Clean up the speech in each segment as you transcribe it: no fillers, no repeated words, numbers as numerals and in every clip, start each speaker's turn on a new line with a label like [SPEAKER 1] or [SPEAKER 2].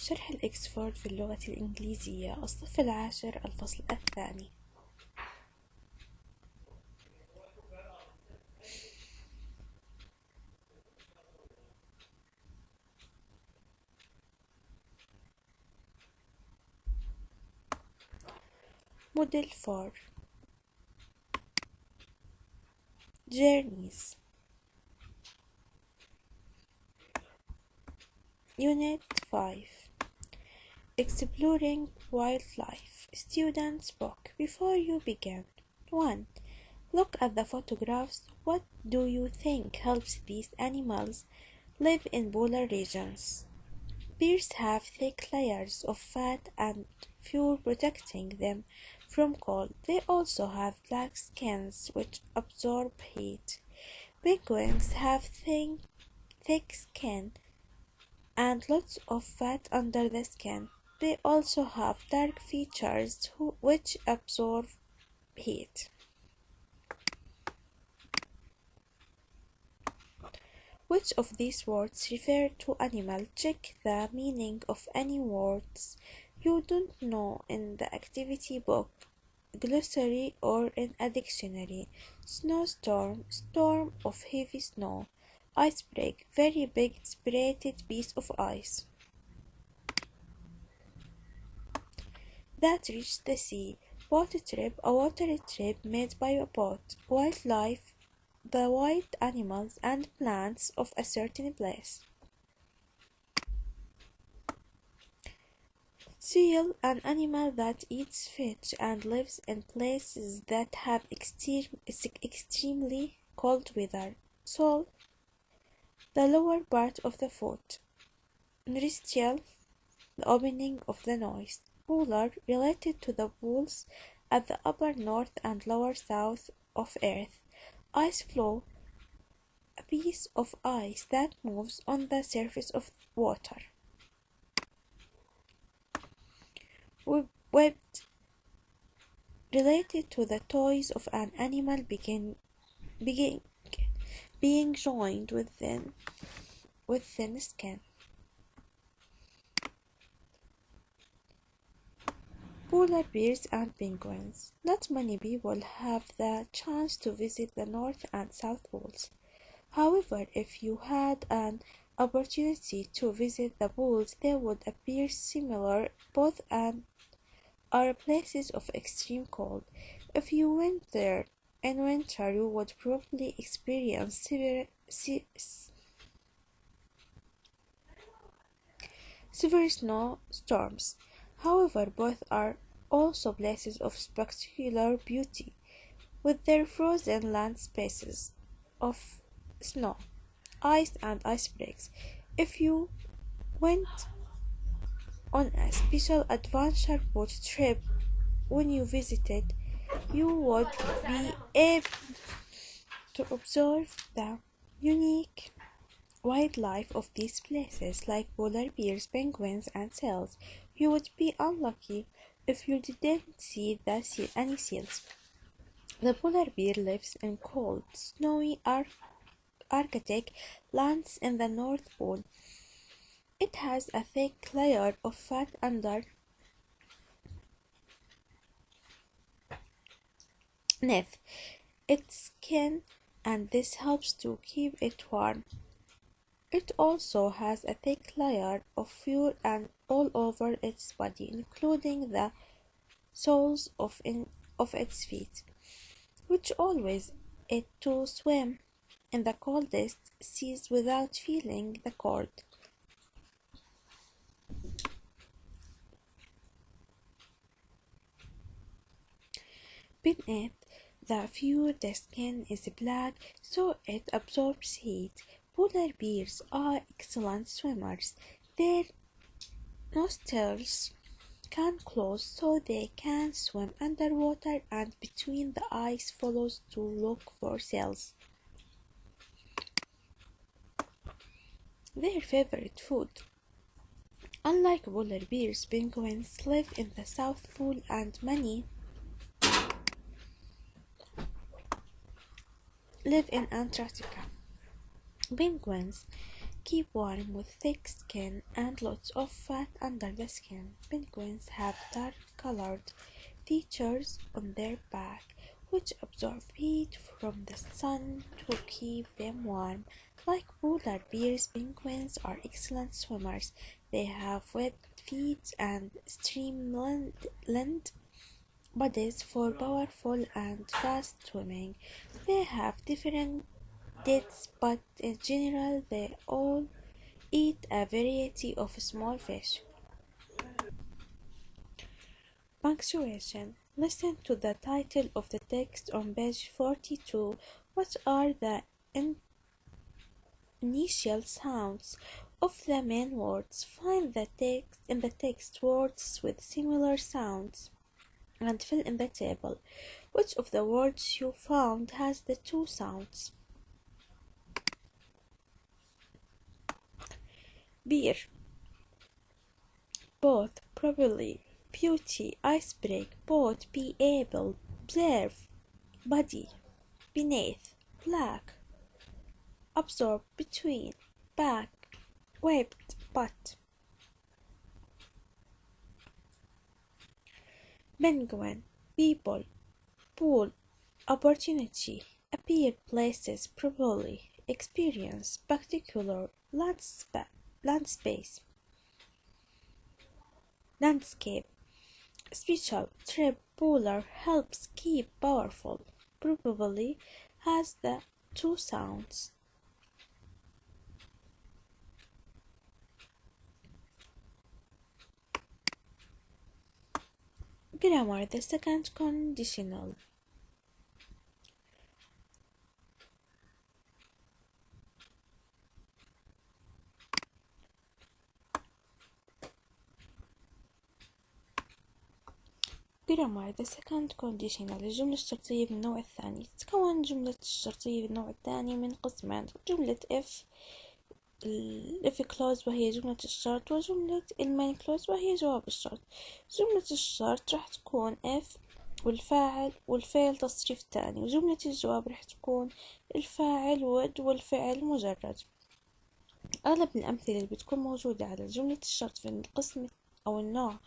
[SPEAKER 1] شرح الإكسفورد في اللغة الإنجليزية الصف العاشر الفصل الثاني. Model 4 Journeys. Unit 5 Exploring Wildlife. Students book. Before you begin. 1. Look at the photographs. What do you think helps these animals live in polar regions? Bears have thick layers of fat and fur protecting them from cold. They also have black skins which absorb heat. Penguins have thick skin and lots of fat under the skin. They also have dark features which absorb heat. Which of these words refer to animal? Check the meaning of any words you don't know in the activity book, glossary, or in a dictionary. Snowstorm, storm of heavy snow. Iceberg, very big separated piece of ice that reached the sea. Boat trip, a water trip made by a boat. Wildlife, the wild animals and plants of a certain place. Seal, an animal that eats fish and lives in places that have extremely cold weather. Sole, the lower part of the foot. Nostril, the opening of the nose. Polar, related to the poles at the upper north and lower south of Earth. Ice floe, a piece of ice that moves on the surface of water. Webbed, related to the toes of an animal being joined with thin skin. Polar bears and penguins. Not many people have the chance to visit the North and South Poles. However, if you had an opportunity to visit the poles, they would appear similar. Both are places of extreme cold. If you went there in winter, you would probably experience severe snowstorms. However, both are also places of spectacular beauty, with their frozen land spaces of snow, ice, and icebergs. If you went on a special adventure boat trip when you visited, you would be able to observe the unique wildlife of these places, like polar bears, penguins, and seals. You would be unlucky if you didn't see any seals. The polar bear lives in cold, snowy Arctic lands in the North Pole. It has a thick layer of fat underneath. Its skin, and this helps to keep it warm. It also has a thick layer of fur and all over its body, including the soles of its feet, which allows it to swim in the coldest seas without feeling the cold. Beneath the fur, the skin is black, so it absorbs heat. Polar bears are excellent swimmers. Their nostrils can close so they can swim underwater and between the ice floes to look for seals. Their favorite food. Unlike polar bears, penguins live in the South Pole and many live in Antarctica. Penguins keep warm with thick skin and lots of fat under the skin. Penguins have dark-colored features on their back, which absorb heat from the sun to keep them warm. Like polar bears, penguins are excellent swimmers. They have webbed feet and streamlined bodies for powerful and fast swimming. They have different diets, but in general they all eat a variety of small fish. Punctuation. Listen to the title of the text on page 42. What are the initial sounds of the main words? Find the text in the text words with similar sounds and fill in the table. Which of the words you found has the two sounds? Beer, both, probably, beauty, iceberg, both, be able, observe, body, beneath, black, absorb, between, back, webbed, but. Penguin, people, pool, opportunity, appear, places, probably, experience, particular, landspace, landscape, special, trip, polar, helps, keep, powerful, probably, has the two sounds. Grammar, the second conditional. grammar the second conditional. الجملة الشرطية من النوع الثاني. تتكون الجملة الشرطية من النوع الثاني من قسمين: جملة if clause وهي جملة الشرط، وجملة main clause وهي جواب الشرط. جملة الشرط راح تكون if والفاعل والفعل تصريف تاني، وجملة الجواب راح تكون الفاعل would والفعل مجرد. أغلب الأمثلة اللي بتكون موجودة على جملة الشرط في القسم أو النوع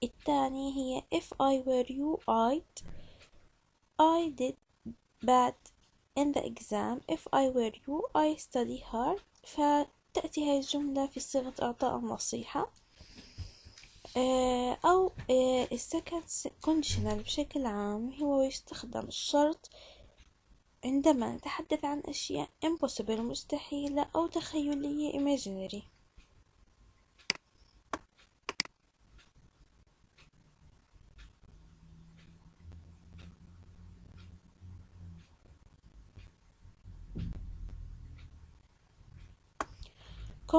[SPEAKER 1] الثاني هي if I were you I did bad in the exam. if I were you I study hard. فتأتي هاي الجملة في صيغة إعطاء النصيحة. أو السكند conditional بشكل عام هو يستخدم الشرط عندما نتحدث عن أشياء impossible مستحيلة أو تخيلية imaginary.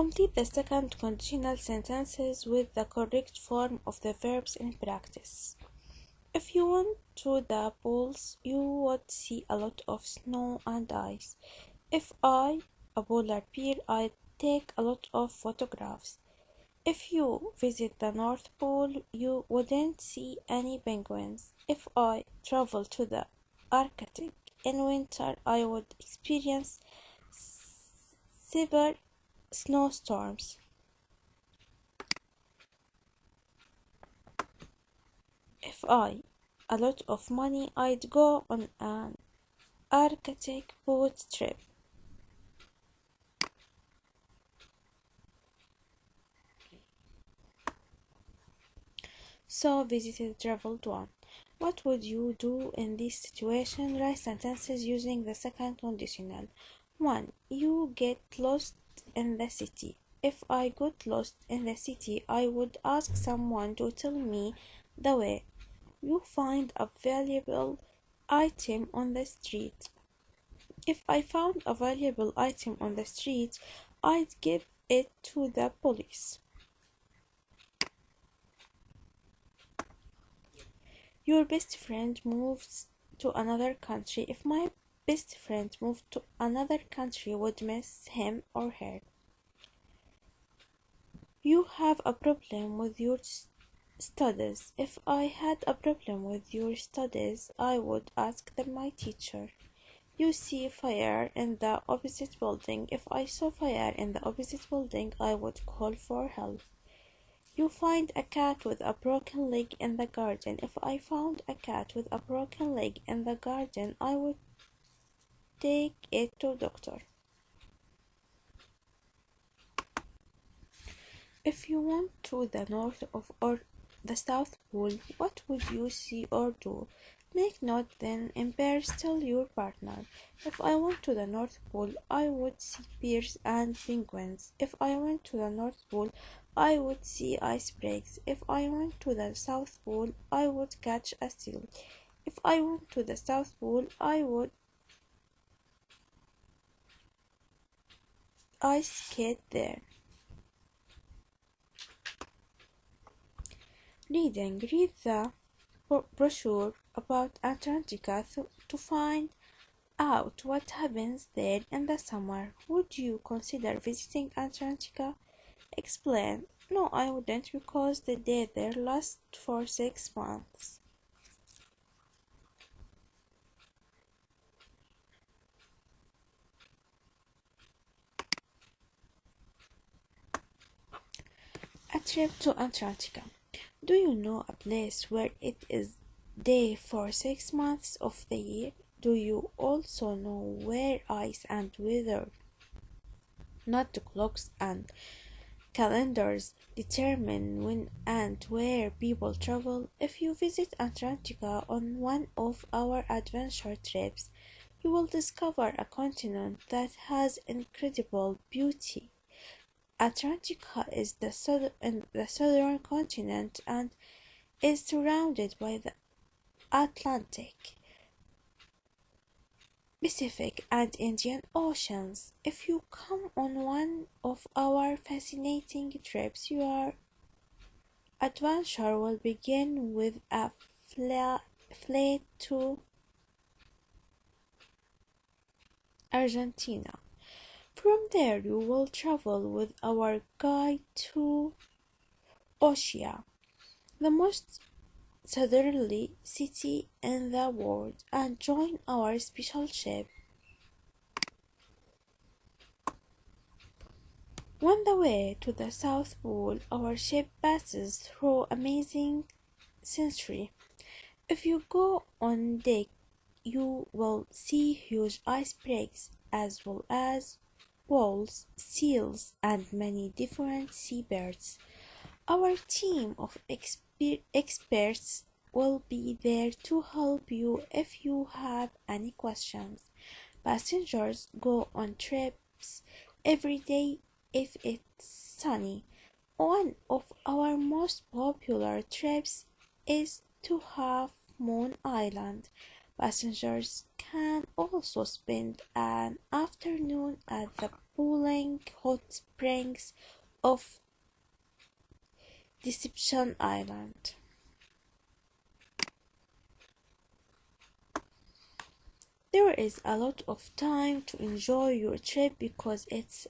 [SPEAKER 1] Complete the second conditional sentences with the correct form of the verbs in practice. If you went to the poles, you would see a lot of snow and ice. If I, a polar bear, I'd take a lot of photographs. If you visit the North Pole, you wouldn't see any penguins. If I travel to the Arctic in winter, I would experience severe snowstorms. If I a lot of money, I'd go on an Arctic boat trip. So visited, traveled one. What would you do in this situation? Write sentences using the second conditional. 1. You get lost in the city. If I got lost in the city, I would ask someone to tell me the way. You find a valuable item on the street. If I found a valuable item on the street, I'd give it to the police. Your best friend moves to another country. If my best friend moved to another country, would miss him or her. You have a problem with your studies. If I had a problem with your studies, I would ask my teacher. You see fire in the opposite building. If I saw fire in the opposite building, I would call for help. You find a cat with a broken leg in the garden. If I found a cat with a broken leg in the garden, I would take it to doctor. If you went to the North of or the South Pole, what would you see or do? Make note then embarrass tell your partner. If I went to the North Pole, I would see bears and penguins. If I went to the North Pole, I would see icebergs. If I went to the South Pole, I would catch a seal. If I went to the South Pole, I would ice skate there. Reading. Read the brochure about Antarctica to find out what happens there in the summer. Would you consider visiting Antarctica? Explain. No, I wouldn't because the day there lasts for 6 months. A trip to Antarctica. Do you know a place where it is day for 6 months of the year? Do you also know where ice and weather, not the clocks and calendars, determine when and where people travel? If you visit Antarctica on one of our adventure trips, you will discover a continent that has incredible beauty. Antarctica is the southern continent and is surrounded by the Atlantic, Pacific, and Indian Oceans. If you come on one of our fascinating trips, your adventure will begin with a flight to Argentina. From there, you will travel with our guide to Oshia, the most southerly city in the world, and join our special ship. On the way to the South Pole, our ship passes through amazing scenery. If you go on deck, you will see huge icebergs as well as whales, seals, and many different seabirds. Our team of experts will be there to help you if you have any questions. Passengers go on trips every day if it's sunny. One of our most popular trips is to Half Moon Island. Passengers can also spend an afternoon at the boiling hot springs of Deception Island. There is a lot of time to enjoy your trip because it's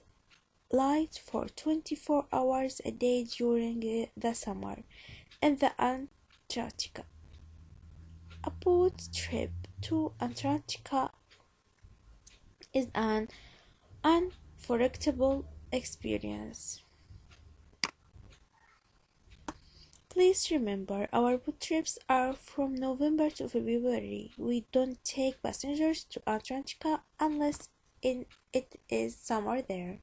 [SPEAKER 1] light for 24 hours a day during the summer in the Antarctica. A boat trip to Antarctica is an unforgettable experience. Please remember, our boat trips are from November to February. We don't take passengers to Antarctica unless it is summer there.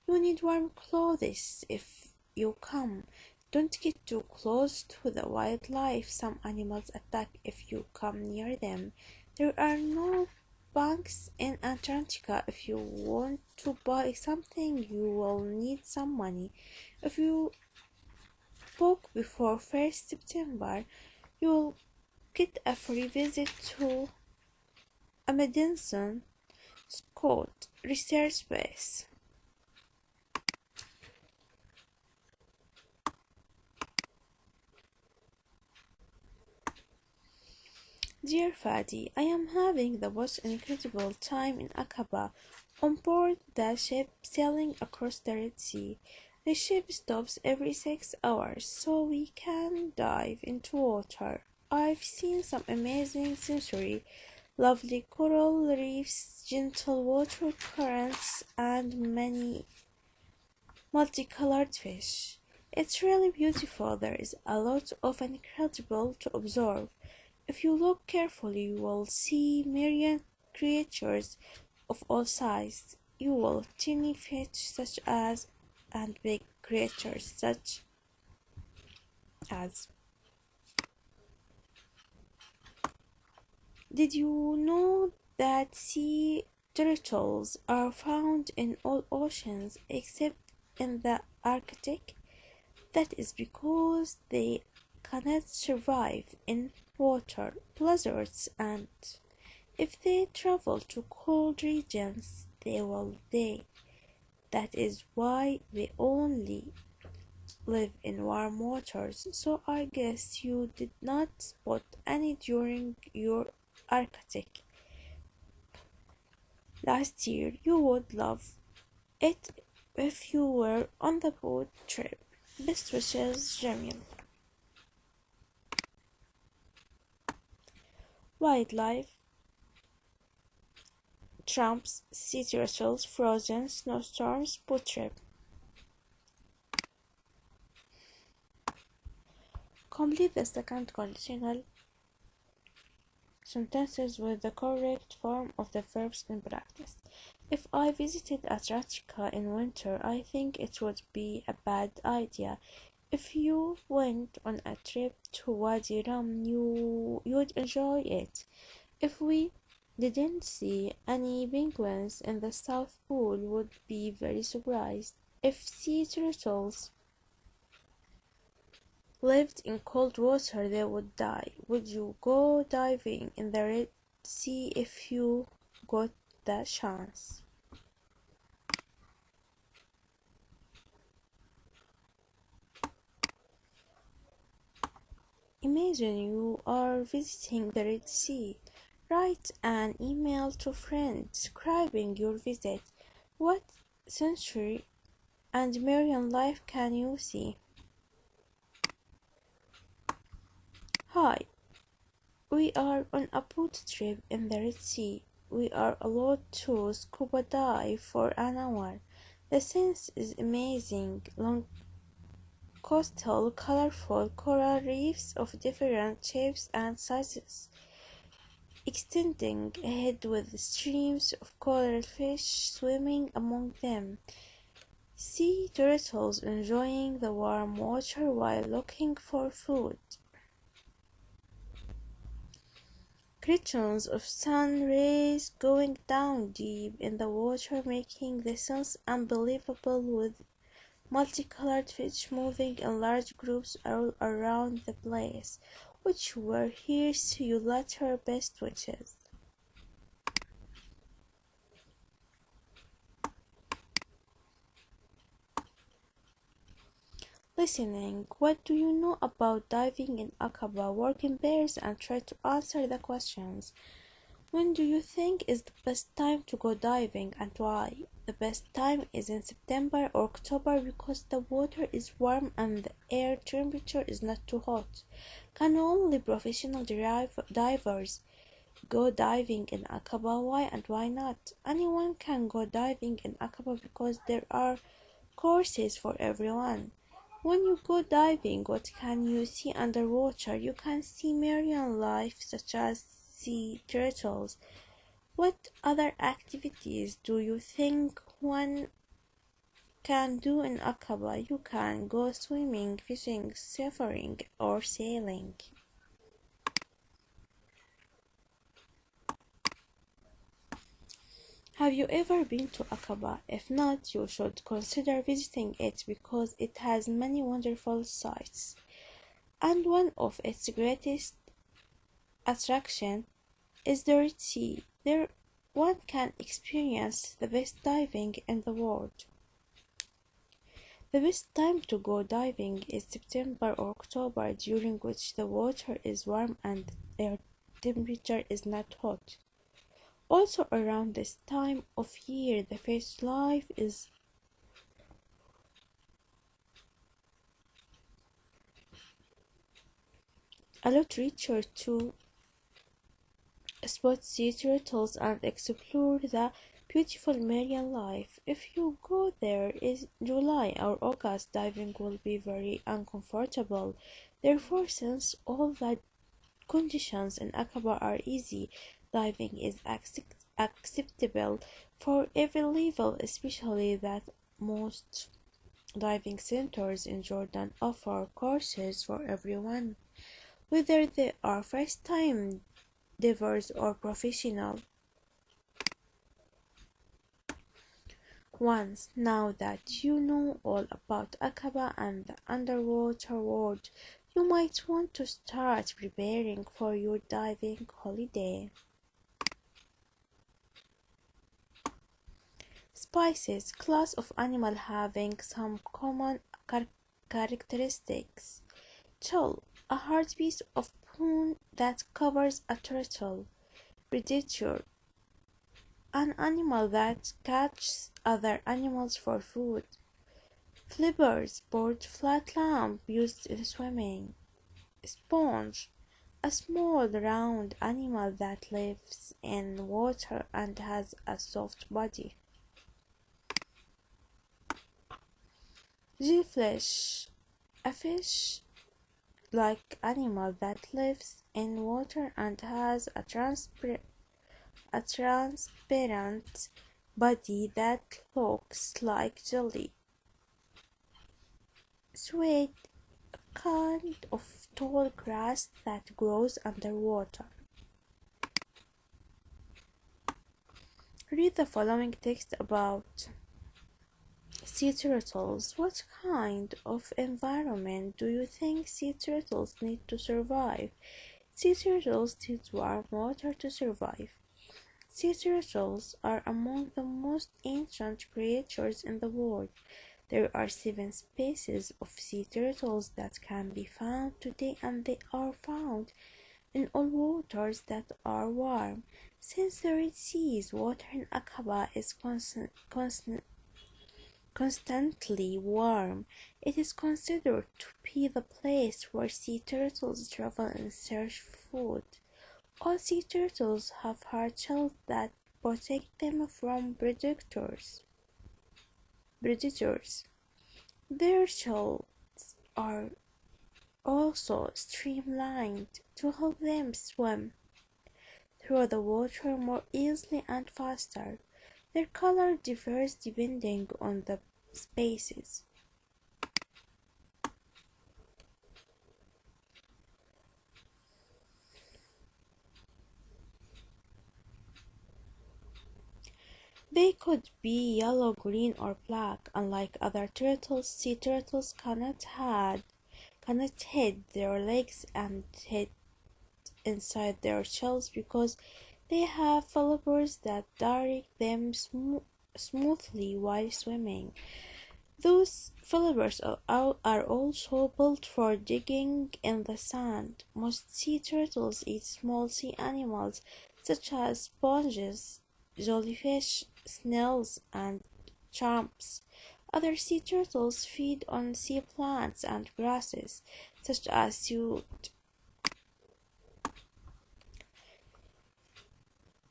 [SPEAKER 1] You need warm clothes if you come. Don't get too close to the wildlife. Some animals attack if you come near them. There are no banks in Antarctica. If you want to buy something, you will need some money. If you book before 1st September, you'll get a free visit to a Madison Scott Research Base. Dear Fadi, I am having the most incredible time in Aqaba on board the ship sailing across the Red Sea. The ship stops every 6 hours so we can dive into water. I've seen some amazing scenery lovely coral reefs, gentle water currents, and many multicolored fish. It's really beautiful. There is a lot of incredible to observe. If you look carefully, you will see myriad creatures of all sizes. You will tiny fish such as and big creatures such as. Did you know that sea turtles are found in all oceans except in the Arctic? That is because they cannot survive in water blizzards, and if they travel to cold regions they will die. That is why they only live in warm waters. So I guess you did not spot any during your Arctic last year. You would love it if you were on the boat trip. Best wishes, Jamil. Wildlife, tramps, sea turtles, frozen, snowstorms, boat trip. Complete the second conditional sentences with the correct form of the verbs in practice. If I visited Antarctica in winter, I think it would be a bad idea. If you went on a trip to Wadi Rum, you'd enjoy it. If we didn't see any penguins in the South Pole, would be very surprised. If sea turtles lived in cold water, they would die. Would you go diving in the Red Sea if you got the chance? Imagine you are visiting the Red Sea. Write an email to friends describing your visit. What century and marine life can you see? Hi, we are on a boat trip in the Red Sea. We are allowed to scuba dive for an hour. The sense is amazing. Long coastal, colorful coral reefs of different shapes and sizes, extending ahead with streams of coral fish swimming among them. Sea turtles enjoying the warm water while looking for food. Cartoons of sun rays going down deep in the water, making the sense unbelievable, with multicolored fish moving in large groups all around the place. Which were here's your latter best wishes. Listening. What do you know about diving in Aqaba? Work in pairs and try to answer the questions. When do you think is the best time to go diving and why? The best time is in September or October because the water is warm and the air temperature is not too hot. Can only professional divers go diving in Aqaba? Why and why not? Anyone can go diving in Aqaba because there are courses for everyone. When you go diving, what can you see underwater? You can see marine life such as sea turtles. What other activities do you think one can do in Aqaba? You can go swimming, fishing, surfing, or sailing. Have you ever been to Aqaba? If not, you should consider visiting it because it has many wonderful sights. And one of its greatest attractions is the Red Sea. There one can experience the best diving in the world. The best time to go diving is September or October, during which the water is warm and air temperature is not hot. Also around this time of year, the fish life is a lot richer too. spot sea turtles and explore the beautiful marine life. If you go there in July or August, diving will be very uncomfortable. Therefore, since all the conditions in Aqaba are easy, diving is acceptable for every level, especially that most diving centers in Jordan offer courses for everyone, whether they are first-time divers or professional ones. Now that you know all about Aqaba and the underwater world, you might want to start preparing for your diving holiday. Species, class of animal having some common characteristics. Shell, a hard piece of bone that covers a turtle. Predator, an animal that catches other animals for food. Flippers, board flat lamp used in swimming. Sponge, a small round animal that lives in water and has a soft body. Jellyfish, a fish-like animal that lives in water and has a transparent body that looks like jelly. Swede, a kind of tall grass that grows underwater. Read the following text about sea turtles. What kind of environment do you think sea turtles need to survive? Sea turtles need warm water to survive. Sea turtles are among the most ancient creatures in the world. There are 7 species of sea turtles that can be found today, and they are found in all waters that are warm. Since the Red Sea's water in Aqaba is constantly warm, it is considered to be the place where sea turtles travel in search of food. All sea turtles have hard shells that protect them from predators. Their shells are also streamlined to help them swim through the water more easily and faster. Their color differs depending on the species. They could be yellow, green, or black. Unlike other turtles, sea turtles cannot hide their legs and head inside their shells because they have flippers that direct them smoothly while swimming. Those flippers are also built for digging in the sand. Most sea turtles eat small sea animals such as sponges, jellyfish, snails, and shrimps. Other sea turtles feed on sea plants and grasses, such as seaweed.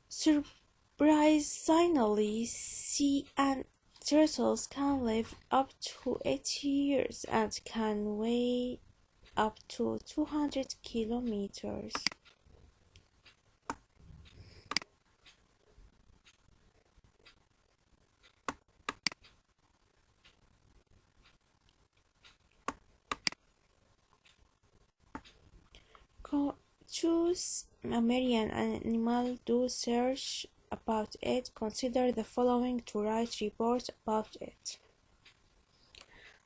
[SPEAKER 1] Surprisingly, sea turtles can live up to 80 years and can weigh up to 200 kilograms. Choose a marine animal, do search about it, consider the following to write report about it.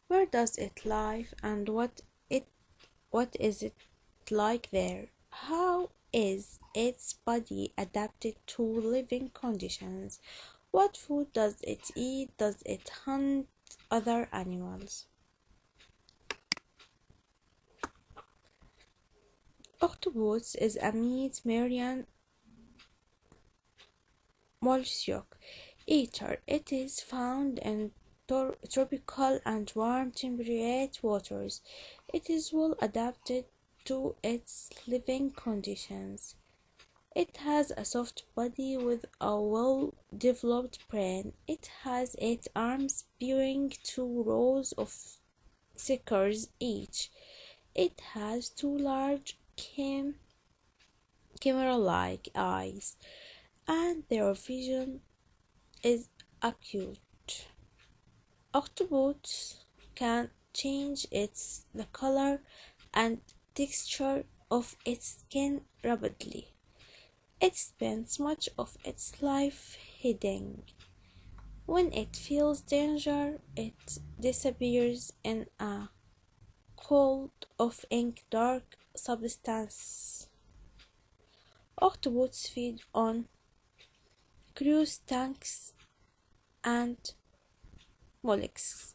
[SPEAKER 1] Where does it live and what is it like there? How is its body adapted to living conditions? What food does it eat? Does it hunt other animals? Octopus is a meat-marine mollusc eater. It is found in tropical and warm temperate waters. It is well adapted to its living conditions. It has a soft body with a well-developed brain. It has 8 arms bearing 2 rows of suckers each. It has 2 large camera-like eyes, and their vision is acute. Octopus can change the color and texture of its skin rapidly. It spends much of its life hiding. When it feels danger, it disappears in a cloud of ink dark substance. Octopuses feed on crustaceans and mollusks.